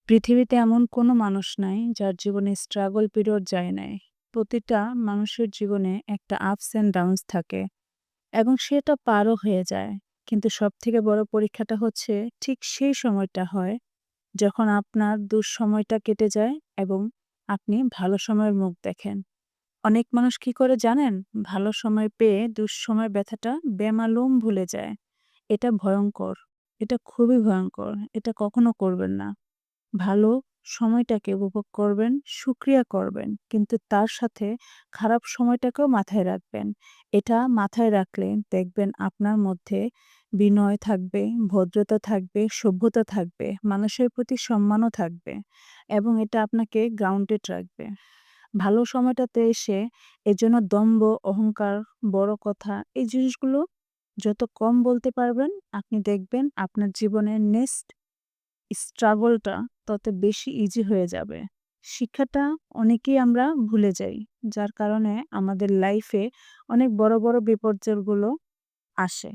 পৃথিবীতে এমন কোনো মানুষ নাই যার জীবনে স্ট্রাগল পিরিয়ড যায় নাই। প্রতিটা মানুষের জীবনে একটা আপস অ্যান্ড ডাউনস থাকে এবং সেটা পারও হয়ে যায়। কিন্তু সবথেকে বড় পরীক্ষাটা হচ্ছে ঠিক সেই সময়টা হয় যখন আপনার দুঃসময়টা কেটে যায় এবং আপনি ভালো সময়ের মুখ দেখেন। অনেক মানুষ কি করে জানেন? ভালো সময় পেয়ে দুঃসময়ের ব্যথাটা বেমালুম ভুলে যায়। এটা ভয়ংকর। এটা খুবই ভয়ংকর। এটা কখনো করবেন না। ভালো সময়টাকে উপভোগ করবেন, শুকরিয়া করবেন। কিন্তু তার সাথে খারাপ সময়টাকেও মাথায় রাখবেন। এটা মাথায় রাখলে দেখবেন আপনার মধ্যে বিনয় থাকবে, ভদ্রতা থাকবে, সভ্যতা থাকবে, মানুষের প্রতি সম্মানও থাকবে এবং এটা আপনাকে গ্রাউন্ডেড রাখবে। ভালো সময়টাতে এসে এজন্য দম্ভ, অহংকার, বড় কথা এই জিনিসগুলো যত কম বলতে পারবেন, আপনি দেখবেন আপনার জীবনের নেক্সট স্ট্রাগলটা তত বেশি ইজি হয়ে যাবে। শিক্ষাটা অনেকেই আমরা ভুলে যাই। যার কারণে আমাদের লাইফে অনেক বড়, বড় বিপর্যয়গুলো আসে।